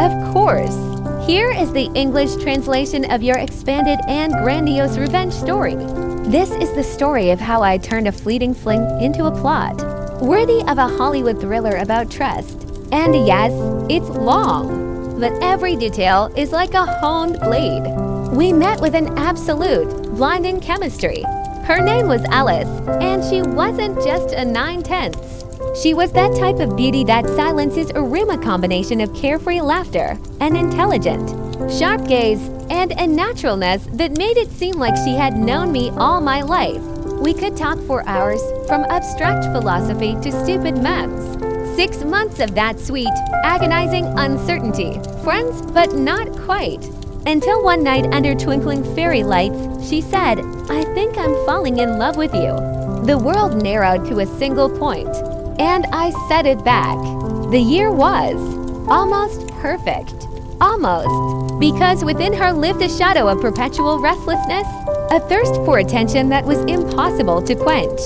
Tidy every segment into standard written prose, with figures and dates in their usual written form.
Of course. Here is the English translation of your expanded and grandiose revenge story. This is the story of how I turned a fleeting fling into a plot, worthy of a Hollywood thriller about trust. And yes, it's long, but every detail is like a honed blade. We met with an absolute blinding chemistry. Her name was Alice, and she wasn't just a 9/10. She was that type of beauty that silences a room, a combination of carefree laughter, an intelligent, sharp gaze, and a naturalness that made it seem like she had known me all my life. We could talk for hours, from abstract philosophy to stupid memes. 6 months of that sweet, agonizing uncertainty. Friends, but not quite. Until one night under twinkling fairy lights, she said, "I think I'm falling in love with you." The world narrowed to a single point. And I said it back. The year was almost perfect. Almost. Because within her lived a shadow of perpetual restlessness, a thirst for attention that was impossible to quench.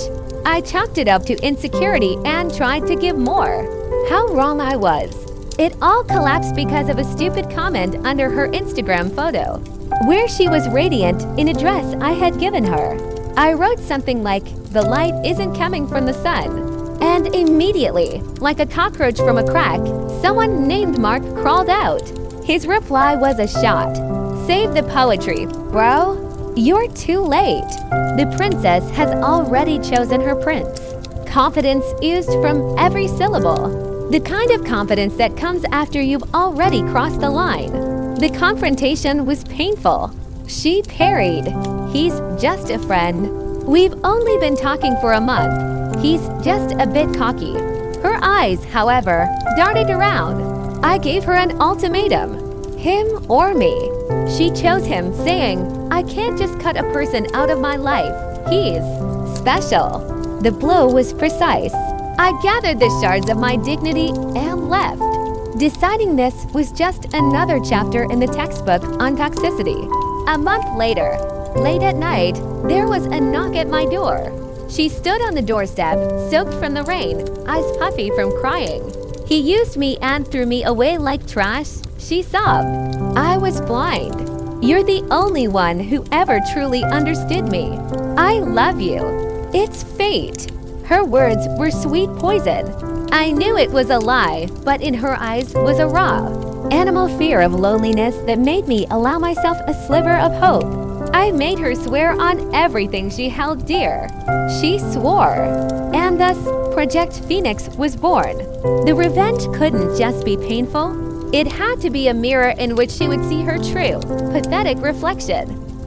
I chalked it up to insecurity and tried to give more. How wrong I was. It all collapsed because of a stupid comment under her Instagram photo, where she was radiant in a dress I had given her. I wrote something like, "The light isn't coming from the sun." And immediately, like a cockroach from a crack, someone named Mark crawled out. His reply was a shot. "Save the poetry, bro. You're too late. The princess has already chosen her prince." Confidence oozed from every syllable. The kind of confidence that comes after you've already crossed the line. The confrontation was painful. She parried. "He's just a friend. We've only been talking for a month. He's just a bit cocky." Her eyes, however, darted around. I gave her an ultimatum. Him or me. She chose him, saying, "I can't just cut a person out of my life. He's special." The blow was precise. I gathered the shards of my dignity and left, deciding this was just another chapter in the textbook on toxicity. A month later, late at night, there was a knock at my door. She stood on the doorstep, soaked from the rain, eyes puffy from crying. "He used me and threw me away like trash," she sobbed. I was blind. "You're the only one who ever truly understood me. I love you. It's fate." Her words were sweet poison. I knew it was a lie, but in her eyes was a raw, animal fear of loneliness that made me allow myself a sliver of hope. I made her swear on everything she held dear. She swore. And thus, Project Phoenix was born. The revenge couldn't just be painful. It had to be a mirror in which she would see her true, pathetic reflection.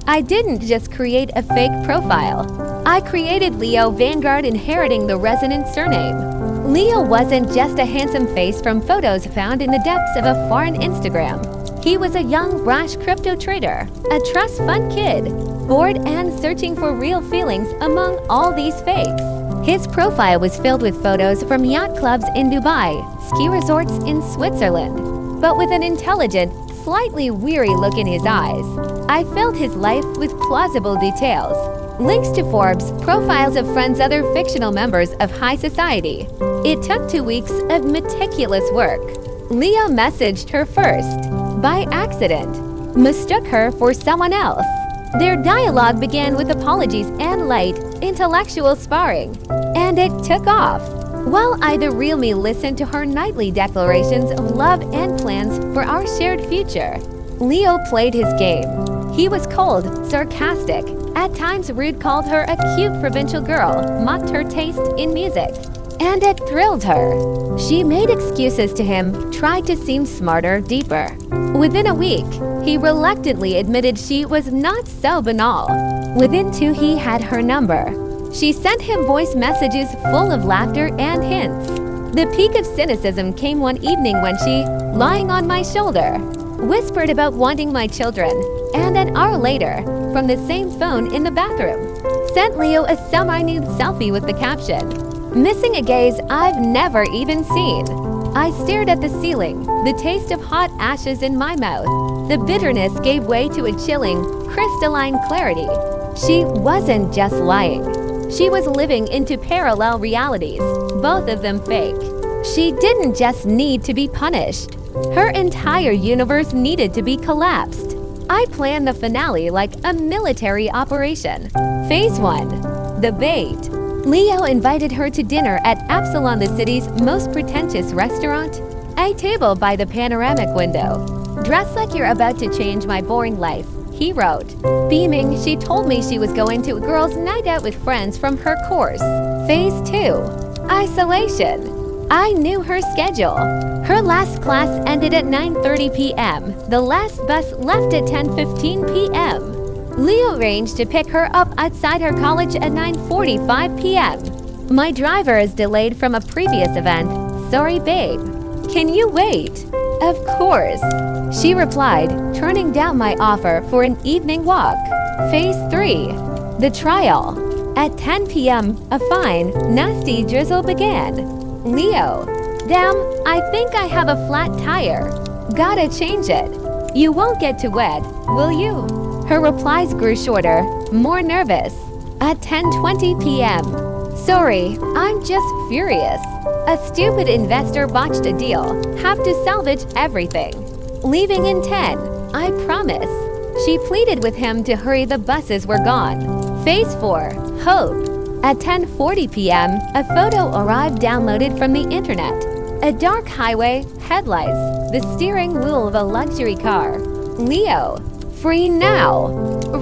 I didn't just create a fake profile. I created Leo Vanguard, inheriting the resonant surname. Leo wasn't just a handsome face from photos found in the depths of a foreign Instagram. He was a young, brash crypto trader, a trust fund kid, bored and searching for real feelings among all these fakes. His profile was filled with photos from yacht clubs in Dubai, ski resorts in Switzerland, but with an intelligent, slightly weary look in his eyes. I filled his life with plausible details, links to Forbes, profiles of friends, other fictional members of high society. It took 2 weeks of meticulous work. Leo messaged her first, by accident, mistook her for someone else. Their dialogue began with apologies and light, intellectual sparring, and it took off. While I, the real me, listened to her nightly declarations of love and plans for our shared future, Leo played his game. He was cold, sarcastic, at times rude, called her a cute provincial girl, mocked her taste in music, and it thrilled her. She made excuses to him, tried to seem smarter, deeper. Within a week, he reluctantly admitted she was not so banal. Within 2, he had her number. She sent him voice messages full of laughter and hints. The peak of cynicism came one evening when she, lying on my shoulder, whispered about wanting my children, and an hour later, from the same phone in the bathroom, sent Leo a semi-nude selfie with the caption, "Missing a gaze I've never even seen." I stared at the ceiling, the taste of hot ashes in my mouth. The bitterness gave way to a chilling, crystalline clarity. She wasn't just lying. She was living into parallel realities, both of them fake. She didn't just need to be punished. Her entire universe needed to be collapsed. I planned the finale like a military operation. Phase 1. The bait. Leo invited her to dinner at Absalom, the city's most pretentious restaurant, a table by the panoramic window. "Dress like you're about to change my boring life," he wrote. Beaming, she told me she was going to a girls' night out with friends from her course. Phase 2. Isolation. I knew her schedule. Her last class ended at 9:30 p.m. The last bus left at 10:15 p.m. Leo arranged to pick her up outside her college at 9:45 p.m. "My driver is delayed from a previous event. Sorry, babe. Can you wait?" "Of course," she replied, turning down my offer for an evening walk. Phase 3. The trial. At 10 p.m., a fine, nasty drizzle began. Leo: "Damn, I think I have a flat tire. Gotta change it. You won't get to wed, will you?" Her replies grew shorter, more nervous. At 10:20 p.m. "Sorry, I'm just furious. A stupid investor botched a deal. Have to salvage everything. Leaving in 10, I promise." She pleaded with him to hurry, the buses were gone. Phase 4. Hope. At 10:40 p.m., a photo arrived downloaded from the internet. A dark highway, headlights, the steering wheel of a luxury car. Leo: "Free now.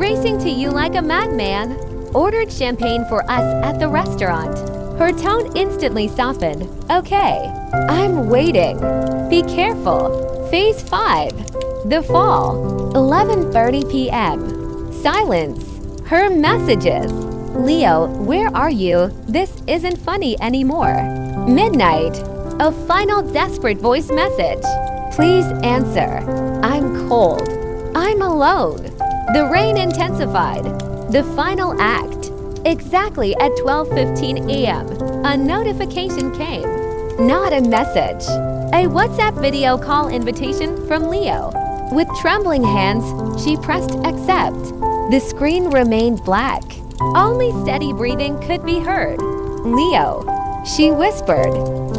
Racing to you like a madman. Ordered champagne for us at the restaurant." Her tone instantly softened. "Okay, I'm waiting. Be careful." Phase 5. The fall. 11:30 p.m. Silence. Her messages. "Leo, where are you? This isn't funny anymore." Midnight. A final desperate voice message. "Please answer. I'm cold. I'm alone." The rain intensified. The final act. Exactly at 12:15 a.m., a notification came. Not a message. A WhatsApp video call invitation from Leo. With trembling hands, she pressed accept. The screen remained black. Only steady breathing could be heard. "Leo," she whispered.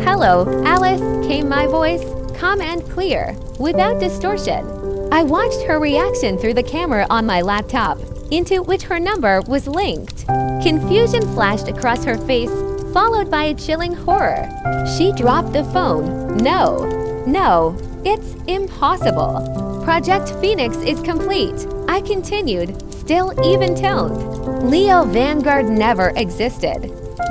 "Hello, Alice," came my voice, calm and clear, without distortion. I watched her reaction through the camera on my laptop, into which her number was linked. Confusion flashed across her face, followed by a chilling horror. She dropped the phone. No, it's impossible. Project Phoenix is complete. I continued, still even-toned. Leo Vanguard never existed.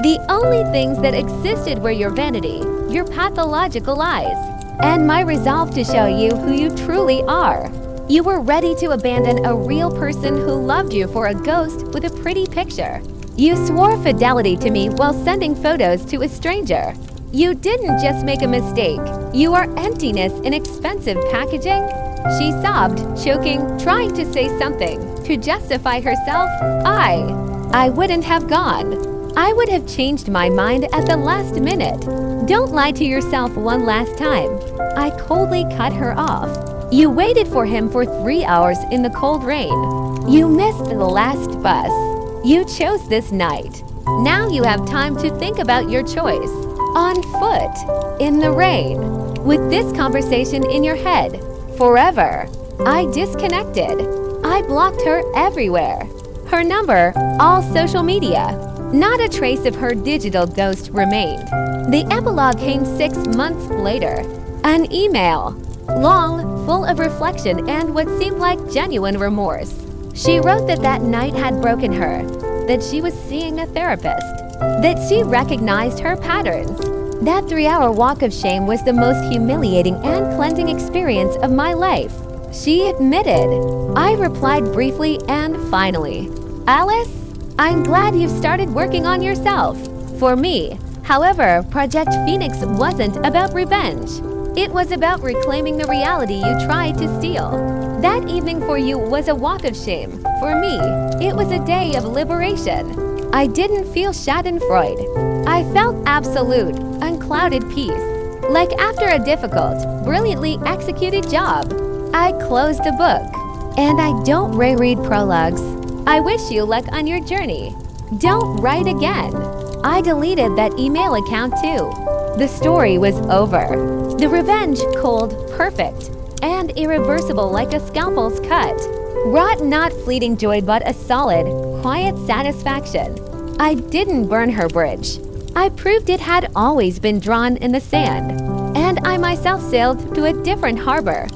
The only things that existed were your vanity, your pathological eyes, and my resolve to show you who you truly are. You were ready to abandon a real person who loved you for a ghost with a pretty picture. You swore fidelity to me while sending photos to a stranger. You didn't just make a mistake. You are emptiness in expensive packaging. She sobbed, choking, trying to say something. To justify herself, I wouldn't have gone. I would have changed my mind at the last minute. Don't lie to yourself one last time. I coldly cut her off. You waited for him for 3 hours in the cold rain. You missed the last bus. You chose this night. Now you have time to think about your choice. On foot, in the rain, with this conversation in your head. Forever. I disconnected. I blocked her everywhere. Her number, all social media. Not a trace of her digital ghost remained. The epilogue came 6 months later. An email. Long, full of reflection and what seemed like genuine remorse. She wrote that night had broken her, that she was seeing a therapist, that she recognized her patterns. That 3-hour walk of shame was the most humiliating and cleansing experience of my life. She admitted. I replied briefly and finally, "Alice, I'm glad you've started working on yourself." For me, however, Project Phoenix wasn't about revenge. It was about reclaiming the reality you tried to steal. That evening for you was a walk of shame. For me, it was a day of liberation. I didn't feel schadenfreude. I felt absolute, unclouded peace. Like after a difficult, brilliantly executed job. I closed the book. And I don't reread prologues. I wish you luck on your journey. Don't write again. I deleted that email account too. The story was over. The revenge, cold, perfect, and irreversible like a scalpel's cut, wrought not fleeting joy but a solid, quiet satisfaction. I didn't burn her bridge. I proved it had always been drawn in the sand, and I myself sailed to a different harbor.